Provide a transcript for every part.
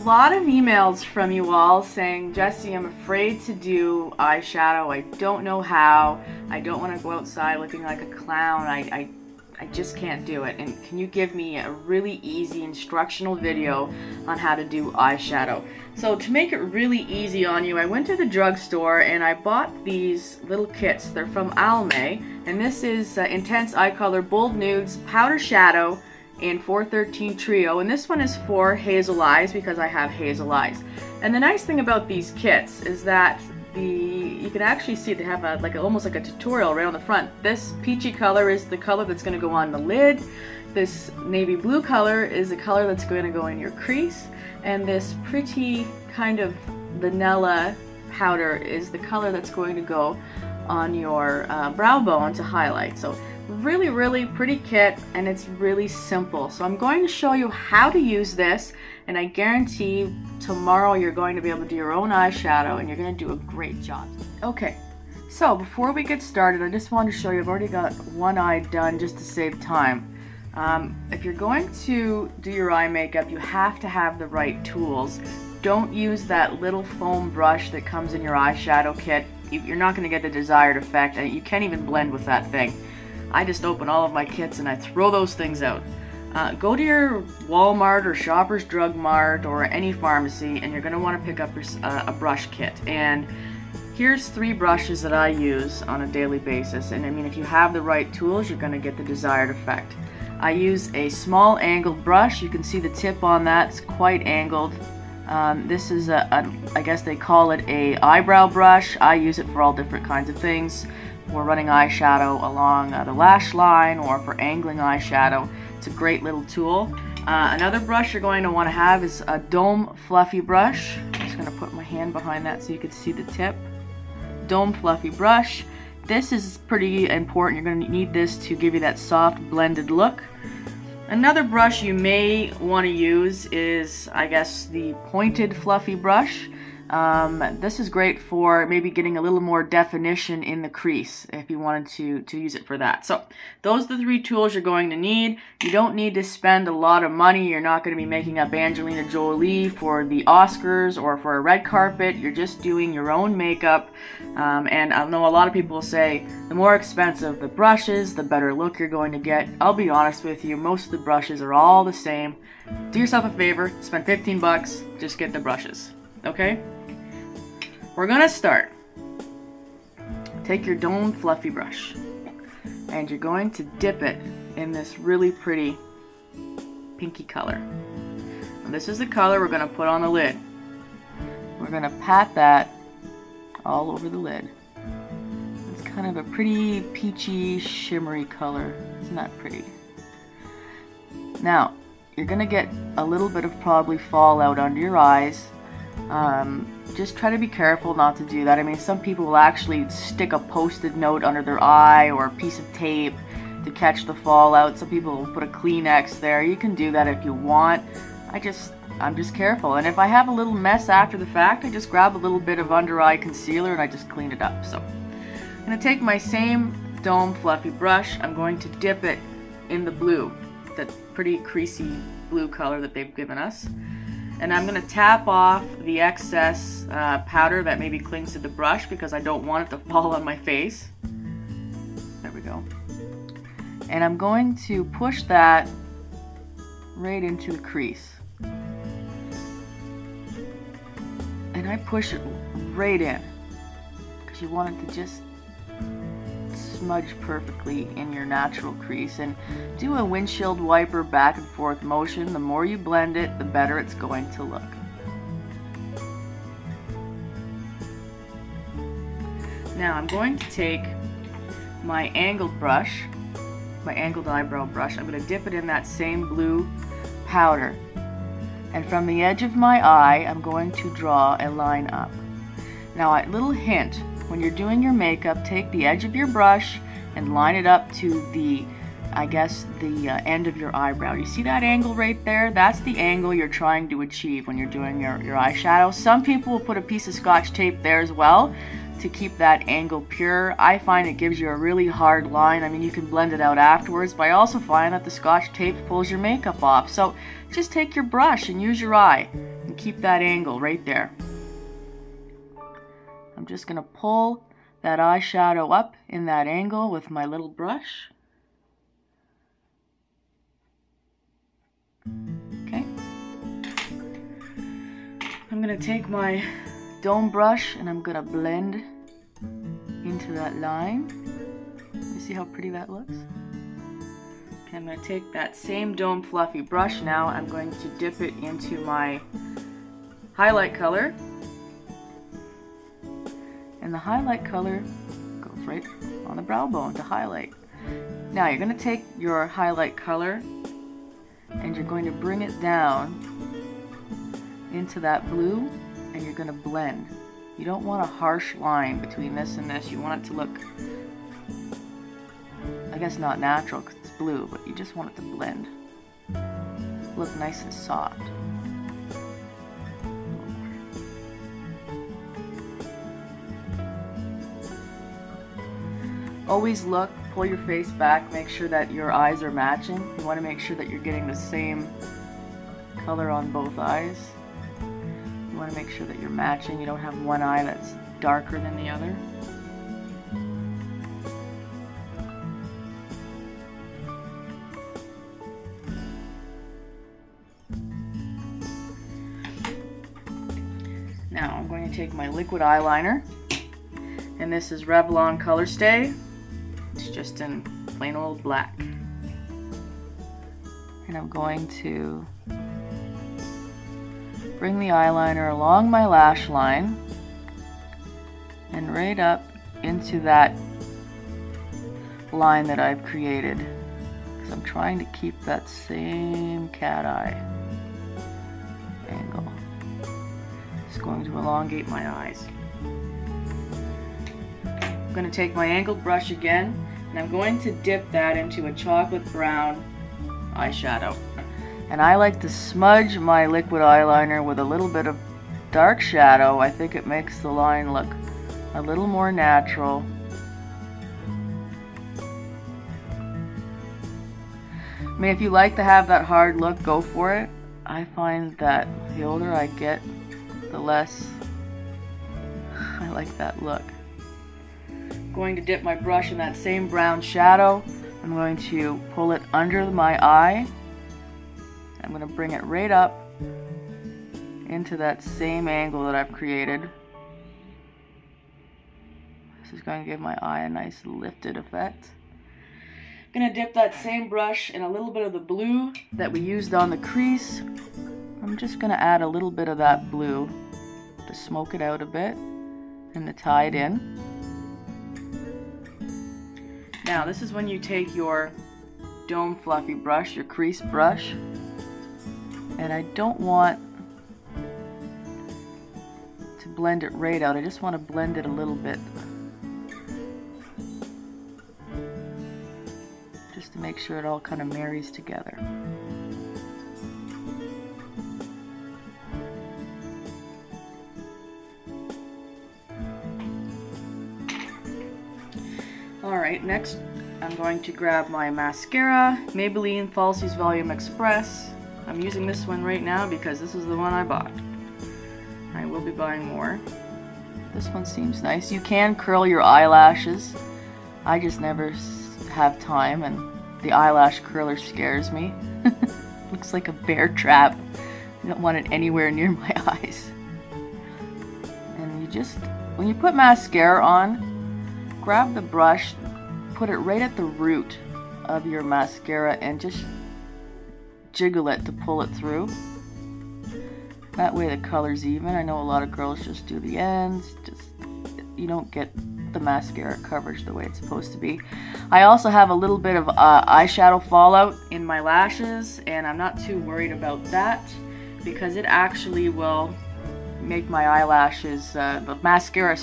lot of emails from you all saying, Jessie, I'm afraid to do eyeshadow. I don't know how. I don't want to go outside looking like a clown. I just can't do it. And can you give me a really easy instructional video on how to do eyeshadow? So to make it really easy on you, I went to the drugstore and I bought these little kits. They're from Almay, and this is Intense Eye Color Bold Nudes Powder Shadow in 413 Trio, and this one is for hazel eyes because I have hazel eyes. And the nice thing about these kits is that you can actually see they have almost like a tutorial right on the front. This peachy color is the color that's going to go on the lid. This navy blue color is the color that's going to go in your crease, and this pretty kind of vanilla powder is the color that's going to go on your brow bone to highlight. So really pretty kit, and it's really simple. So I'm going to show you how to use this, and I guarantee tomorrow you're going to be able to do your own eyeshadow and you're going to do a great job. Okay, so before we get started, I just want to show you I've already got one eye done just to save time. If you're going to do your eye makeup, you have to have the right tools. Don't use that little foam brush that comes in your eyeshadow kit. You're not going to get the desired effect, and you can't even blend with that thing. I just open all of my kits and I throw those things out. Go to your Walmart or Shoppers Drug Mart or any pharmacy, and you're going to want to pick up a brush kit. And here's 3 brushes that I use on a daily basis, and I mean, if you have the right tools, you're going to get the desired effect. I use a small angled brush. You can see the tip on that, it's quite angled. This is I guess they call it a eyebrow brush. I use it for all different kinds of things. We're running eyeshadow along the lash line or for angling eyeshadow. It's a great little tool. Another brush you're going to want to have is a dome fluffy brush. I'm just going to put my hand behind that so you can see the tip. Dome fluffy brush. This is pretty important. You're going to need this to give you that soft blended look. Another brush you may want to use is, I guess, the pointed fluffy brush. This is great for maybe getting a little more definition in the crease if you wanted to use it for that. So those are the 3 tools you're going to need. You don't need to spend a lot of money. You're not going to be making up Angelina Jolie for the Oscars or for a red carpet. You're just doing your own makeup. And I know a lot of people say the more expensive the brushes, the better look you're going to get. I'll be honest with you, most of the brushes are all the same. Do yourself a favor, spend 15 bucks, just get the brushes. Okay? We're gonna start. Take your dome fluffy brush and you're going to dip it in this really pretty pinky color. And this is the color we're gonna put on the lid. We're gonna pat that all over the lid. It's kind of a pretty peachy, shimmery color. Isn't that pretty? Now, you're gonna get a little bit of probably fallout under your eyes. Just try to be careful not to do that. I mean, some people will actually stick a post-it note under their eye or a piece of tape to catch the fallout. Some people will put a Kleenex there. You can do that if you want. I'm just careful. And if I have a little mess after the fact, I just grab a little bit of under-eye concealer and I just clean it up. So I'm going to take my same dome fluffy brush. I'm going to dip it in the blue, that pretty creasy blue color that they've given us. And I'm going to tap off the excess powder that maybe clings to the brush because I don't want it to fall on my face. There we go. And I'm going to push that right into the crease. And I push it right in because you want it to just smudge perfectly in your natural crease, and do a windshield wiper back and forth motion. The more you blend it, the better it's going to look. Now I'm going to take my angled brush, my angled eyebrow brush. I'm going to dip it in that same blue powder, and from the edge of my eye I'm going to draw a line up. Now, a little hint: when you're doing your makeup, take the edge of your brush and line it up to the, I guess, the end of your eyebrow. You see that angle right there? That's the angle you're trying to achieve when you're doing your eyeshadow. Some people will put a piece of Scotch tape there as well to keep that angle pure. I find it gives you a really hard line. I mean, you can blend it out afterwards, but I also find that the Scotch tape pulls your makeup off. So just take your brush and use your eye. and keep that angle right there. I'm just going to pull that eyeshadow up in that angle with my little brush. Okay. I'm going to take my dome brush and I'm going to blend into that line. You see how pretty that looks? Okay, I'm going to take that same dome fluffy brush now. I'm going to dip it into my highlight color. And the highlight color goes right on the brow bone to highlight. Now you're going to take your highlight color and you're going to bring it down into that blue and you're going to blend. You don't want a harsh line between this and this. You want it to look, I guess not natural because it's blue, but you just want it to blend. Look nice and soft. Always look, pull your face back, make sure that your eyes are matching. You want to make sure that you're getting the same color on both eyes. You want to make sure that you're matching. You don't have one eye that's darker than the other. Now I'm going to take my liquid eyeliner, and this is Revlon Color Stay. It's just in plain old black. And I'm going to bring the eyeliner along my lash line and right up into that line that I've created. Because I'm trying to keep that same cat eye angle. Just going to elongate my eyes. I'm going to take my angled brush again and I'm going to dip that into a chocolate brown eyeshadow. And I like to smudge my liquid eyeliner with a little bit of dark shadow. I think it makes the line look a little more natural. I mean, if you like to have that hard look, go for it. I find that the older I get, the less I like that look. Going to dip my brush in that same brown shadow. I'm going to pull it under my eye. I'm going to bring it right up into that same angle that I've created. This is going to give my eye a nice lifted effect. I'm going to dip that same brush in a little bit of the blue that we used on the crease. I'm just going to add a little bit of that blue to smoke it out a bit and to tie it in. Now this is when you take your dome fluffy brush, your crease brush, and I don't want to blend it right out, I just want to blend it a little bit. Just to make sure it all kind of marries together. Alright, next I'm going to grab my mascara, Maybelline Falsies Volume Express. I'm using this one right now because this is the one I bought. I will be buying more. This one seems nice. You can curl your eyelashes. I just never have time and the eyelash curler scares me. Looks like a bear trap. I don't want it anywhere near my eyes. And you just, when you put mascara on, grab the brush, put it right at the root of your mascara and just jiggle it to pull it through. That way the color's even. I know a lot of girls just do the ends. Just, you don't get the mascara coverage the way it's supposed to be. I also have a little bit of eyeshadow fallout in my lashes, and I'm not too worried about that because it actually will make my eyelashes, the mascara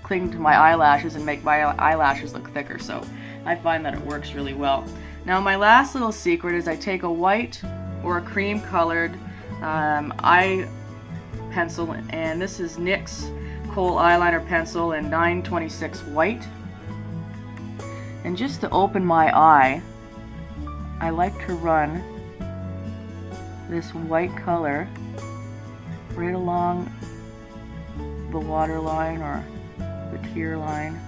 cling to my eyelashes and make my eyelashes look thicker, so I find that it works really well. Now my last little secret is I take a white or a cream colored eye pencil, and this is NYX Kohl eyeliner pencil in 926 white, and just to open my eye I like to run this white color right along the water line or the tear line.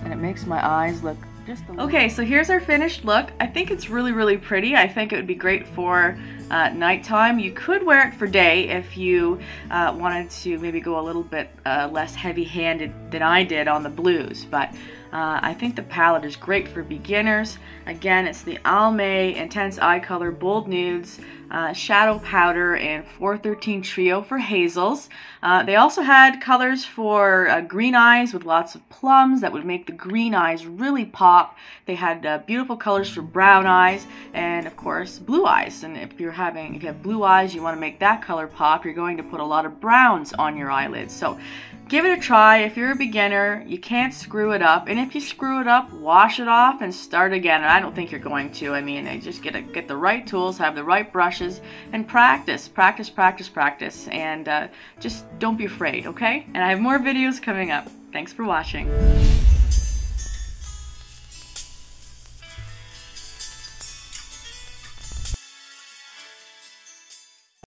And it makes my eyes look just a little... Okay, so here's our finished look. I think it's really, really pretty. I think it would be great for nighttime. You could wear it for day if you wanted to maybe go a little bit less heavy-handed than I did on the blues, but I think the palette is great for beginners. Again, it's the Almay Intense Eye Color Bold Nudes Shadow Powder and 413 Trio for Hazels. They also had colors for green eyes with lots of plums that would make the green eyes really pop. They had beautiful colors for brown eyes and of course blue eyes. And if you have blue eyes, you want to make that color pop, you're going to put a lot of browns on your eyelids. So give it a try. If you're a beginner, you can't screw it up. And if you screw it up, wash it off and start again. And I don't think you're going to. I mean, you just get the right tools, have the right brushes, and practice, practice, practice, practice. And just don't be afraid, okay? And I have more videos coming up. Thanks for watching.